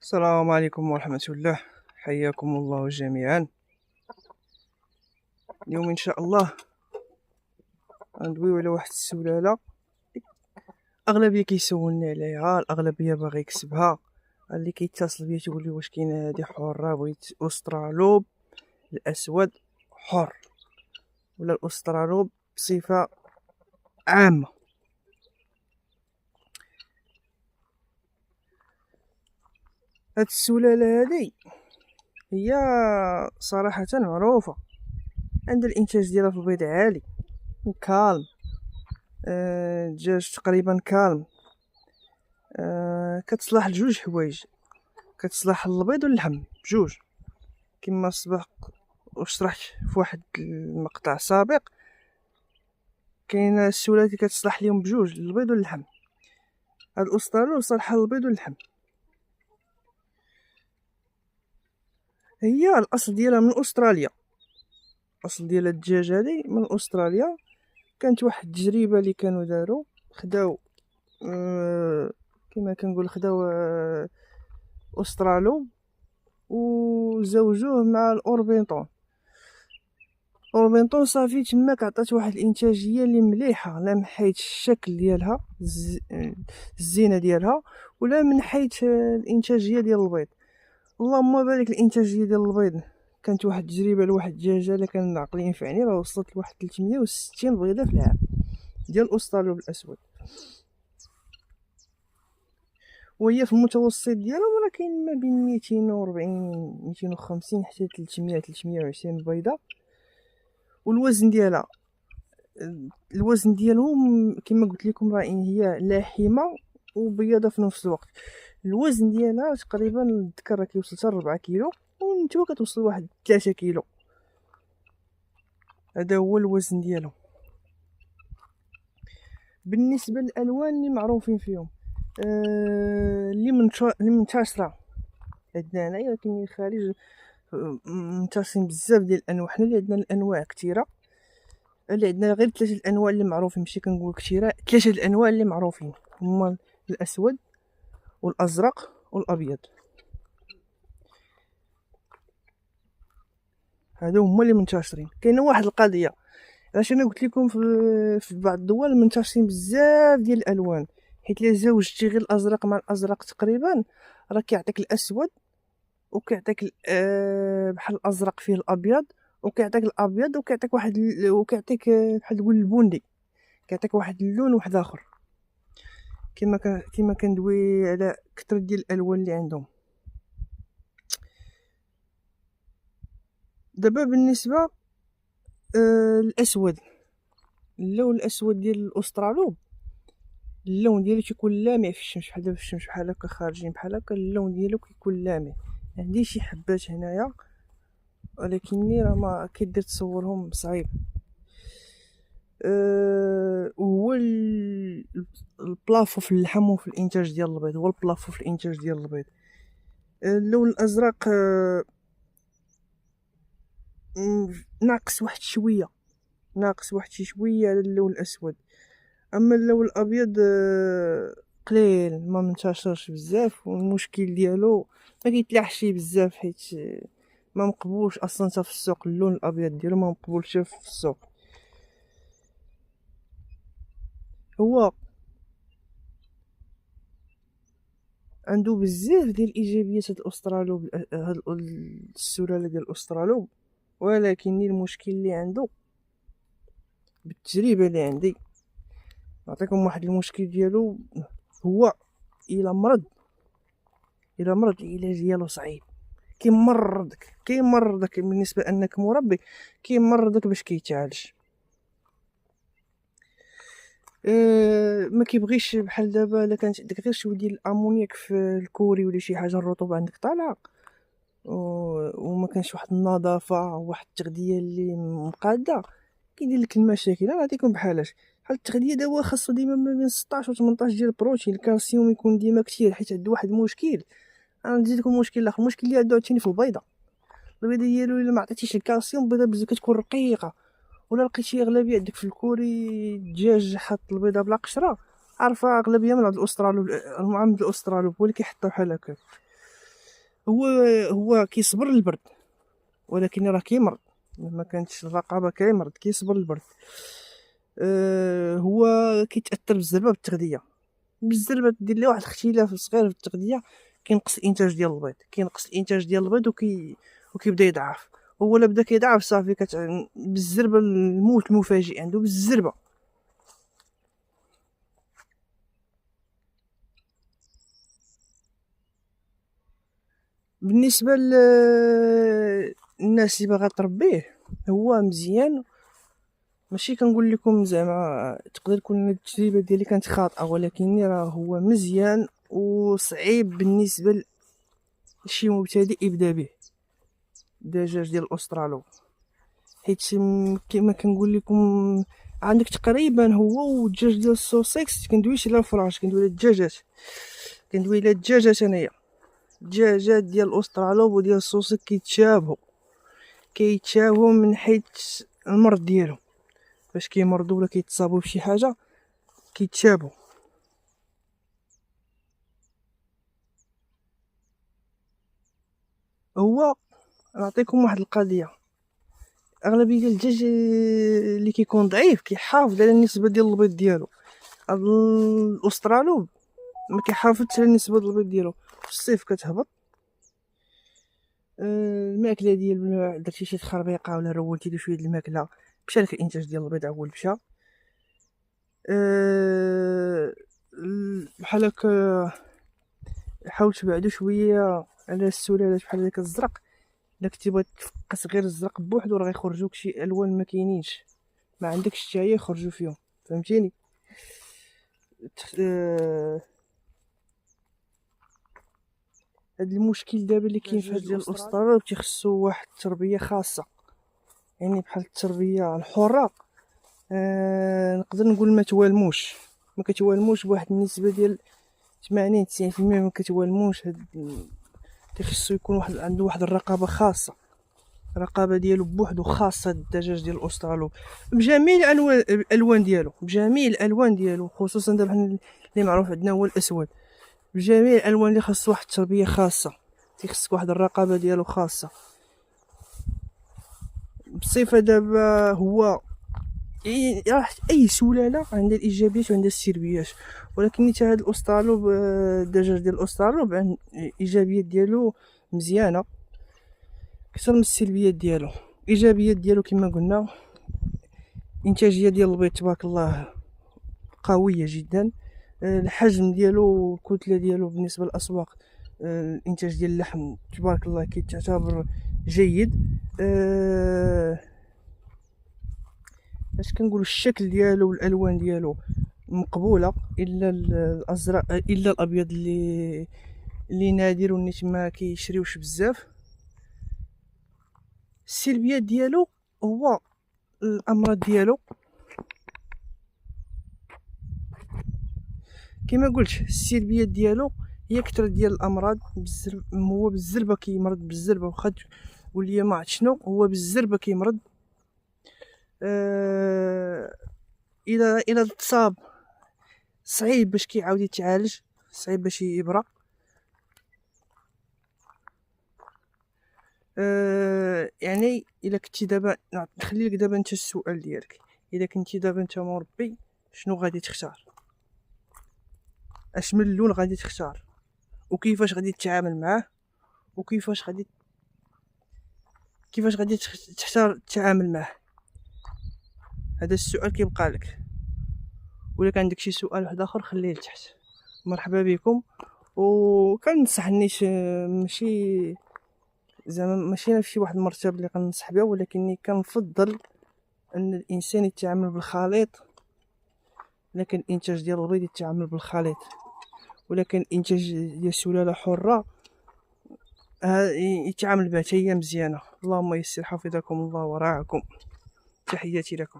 السلام عليكم ورحمة الله. حياكم الله جميعا. اليوم إن شاء الله غندويو على واحد السلالة أغلبية كيسولني عليها، الأغلبية باغي يكسبها. اللي كيتصل بيا تيقول لي واش كاينة هادي حرة، بغيت أسترالوب الأسود حر ولا الأسترالوب بصفة عامة. هاد السلالة هادي هي صراحة معروفة، عند الإنتاج ديالها في البيض عالي وكالم. الدجاج تقريبا كالم. كتصلح لجوج حوايج، كتصلح للبيض واللحم بجوج، كما سبق وشرحت في واحد المقطع سابق. كاينه السلالات اللي كتصلح ليهم بجوج، البيض واللحم. هاد الاسترالو صالحه للبيض واللحم. هي الاصل ديالها من استراليا، الاصل ديال الدجاج هادي من استراليا. كانت واحد التجربه اللي كانوا داروا، خداو كما كنقول خداو استرالو وزوجوه مع الاوربينطون. اوربينطون صافي تماك عطات واحد الانتاجيه اللي مليحه، لا من حيث الشكل ديالها الزينه ديالها، ولا من حيث الانتاجيه ديال البيض. اللهم بارك الانتاجيه ديال البيض. كانت واحد التجربه لواحد الدجاجه اللي كان العقل ينفعني، راه وصلت لواحد 360 بيضه في العام ديال الاسترالوب الاسود، وهي في المتوسط ديالها راه كاين ما بين 240 250 حتى 300 320 بيضه. والوزن ديالها، الوزن ديالهم كما قلت لكم راه هي لاحمه وبياضه في نفس الوقت. الوزن ديالها تقريبا الذكر راه كيوصل حتى 4 كيلو، والنتوى كتوصل واحد 3 كيلو. هذا هو الوزن ديالهم. بالنسبه للالوان اللي معروفين فيهم، اللي منتشره عندنا هنايا، ولكن الخارج منتشرين بزاف ديال الانواع. حنا اللي عندنا الانواع كثيره، اللي عندنا غير 3 الانواع اللي معروفين، ماشي كنقول كثيره، 3 الانواع اللي معروفين هما الاسود والازرق والابيض. هادو هما اللي منتشرين. كاينه واحد القضيه، علاش انا قلت لكم في بعض الدول منتشرين بزاف ديال الالوان، حيت الا زوجتي غير الازرق مع الازرق تقريبا راه كيعطيك الاسود، وكيعطيك بحال الازرق فيه الابيض، وكيعطيك الابيض، وكيعطيك واحد وكيعطيك بحال تقول البني، كيعطيك واحد اللون واحد اخر. كما كندوي على كثر ديال الالوان اللي عندهم. دابا بالنسبه الاسود، اللون الاسود ديال الاسترالوب، اللون ديالو كيكون لامع في الشمس، بحال دابا في الشمس بحال هكا خارجين بحال هكا، اللون ديالو كيكون لامع. عندي شي حبات هنايا ولكنني راه ما كيدير تصورهم صعيب. وهو البلافو في اللحم وفي الانتاج ديال البيض، هو البلافو في الانتاج ديال البيض. اللون الازرق ناقص واحد شويه، ناقص واحد شويه على اللون الاسود. اما اللون الابيض قليل، ما منتشرش بزاف، والمشكل ديالو ما كيتلاحش بزاف، حيت ما مقبولش اصلا حتى في السوق. اللون الابيض ديالو ما مقبولش في السوق. هو عنده بزاف ديال الايجابيات هاد الاسترالوب، هاد السلاله ديال الاسترالوب، ولكن المشكل اللي عنده بالتجربه اللي عندي نعطيكم واحد المشكل ديالو. هو الا مرض العلاج ديالو صعيب، كيمرضك بالنسبه انك مربي، كيمرضك باش كيتعالج. ما كيبغيش بحال دابا الا كانت عندك غير شويه ديال الامونياك في الكوري ولا شي حاجه، الرطوبه عندك طالعه وما كانش واحد النظافه واحد التغذيه اللي مقاده، كيدير لك المشاكل. انا نعطيكم بحالاش، بحال التغذيه دابا خاصو ديما ما بين 16 و 18 ديال البروتين، الكالسيوم يكون ديما كثير، حيت عنده واحد المشكل. انا نزيد لكم مشكل اخر، المشكل اللي عنده عاوتاني في البيضه. البيضه ديالو الا ما عطيتيش الكالسيوم البيضه بزاف كتكون رقيقه. ولا لقيتي اغلبيه عندك في الكوري الدجاج حاط البيضه بلا قشره، عارفه اغلبيه من عند الاسترالو، عند الاسترالو هو اللي كيحطو بحال هكا. هو هو كيصبر للبرد، ولكن راه كيمرض. ما كانتش الرقابه كيمرض، كيصبر للبرد. هو كيتاثر بالزربه بالتغذيه. بالزربه دير ليه واحد الاختلاف صغير في التغذيه، كينقص الانتاج ديال البيض، كينقص الانتاج ديال البيض وكيبدا يضعف. هو لا بدا كيضعف صافي بالزربه الموت المفاجئ عنده بالزربه. بالنسبه للناس اللي باغا تربيه، هو مزيان. ماشي كنقول لكم زعما تقدر تكون التجربه ديالي كانت خاطئه، ولكن راه هو مزيان وصعيب بالنسبه لشي مبتدئ يبدا به، الدجاج ديال الاسترالو. حيت كما كنقول لكم، عندك تقريبا هو والدجاج ديال السوسيكس، كندويش على الفراش، كندوي على الدجاجات، كندوي على الدجاجات انايا. الدجاجات ديال الاسترالوب وديال السوسيك كيتشابهوا من حيث المرض ديالهم، فاش كيمرضوا ولا كيتصابوا بشي حاجه كيتشابهوا. هو نعطيكم واحد القضيه، اغلبيه ديال الدجاج اللي كيكون ضعيف كيحافظ على النسبه ديال البيض ديالو. هاد الاسترالوب ما كيحافظش على النسبه ديال البيض ديالو، في الصيف كتهبط. الماكله ديال درتي شي تخربيقه ولا رولتي له شويه د الماكله، مشى لك الانتاج ديال البيض عول مشى. بحال هكا حاول تبعدو شويه على السلالات بحال داك الزرق. الا كنتي بغيت تفقس غير الزرق بوحدو راه غيخرجوك شي الوان ما كاينينش، ما عندكش حتى هي يخرجوا فيهم، فهمتيني. هاد المشكل دابا اللي كاين في هاد ديال الاستراليا تيخصو واحد التربيه خاصه، يعني بحال التربيه الحره. نقدر نقول ما كتوالموش بواحد النسبه ديال 80 90%، ما كتوالموش. تيخصو يكون عنده واحد الرقابه خاصه، الرقابه ديالو بوحدو خاصه. الدجاج ديال الاسترالو بجميع الالوان ديالو، بجميع الالوان ديالو، خصوصا دابا اللي معروف عندنا هو الاسود. بجميع الالوان اللي خاص واحد التربيه خاصه، تيخصك واحد الرقابه ديالو خاصه. بصفه دابا هو راه اي سلاله عندها الايجابيات وعندها السلبيات، ولكن حتى هاد الاسترالوب، الدجاج ديال الاسترالوب عن الايجابيات ديالو مزيانه اكثر من السلبيات ديالو. الايجابيات ديالو كما قلنا، الانتاجيه ديال البيض تبارك الله قويه جدا. الحجم ديالو والكتله ديالو بالنسبه للاسواق، الانتاج ديال اللحم تبارك الله كيتعتبر جيد. اش كنقولوا، الشكل ديالو والالوان ديالو مقبوله، الا الازرق الا الابيض اللي نادر والنيت ما كيشريوش بزاف. السلبيات ديالو هو الامراض ديالو، كما قلت السلبيات ديالو هي كثر ديال الامراض. هو بالزربه كيمرض، بالزربه واخا تقول لي ما عرفت شنو، هو بالزربه كيمرض. الى تصاب صعيب باش كيعاود يتعالج، صعيب باش يبرى. يعني الا كنتي دابا نخلي لك دابا انت السؤال ديالك، الا كنتي دابا انت مربي شنو غادي تختار؟ اش من اللون غادي تختار؟ وكيفاش غادي تتعامل معاه؟ وكيفاش غادي تختار تتعامل معاه؟ هذا السؤال كيبقى لك. ولا كان عندك شي سؤال واحد اخر خليه لتحت. مرحبا بكم. وكنصح الناس، ماشي زعما ماشي في واحد المرتبه اللي كنصح بها، ولكنني كنفضل ان الانسان يتعامل بالخليط. لكن الانتاج ديال البيض يتعامل بالخليط، ولكن الانتاج ديال سلاله حره يتعامل بها حتى هي مزيانه. اللهم يسر، حفظكم الله ورعاكم. تحياتي لكم.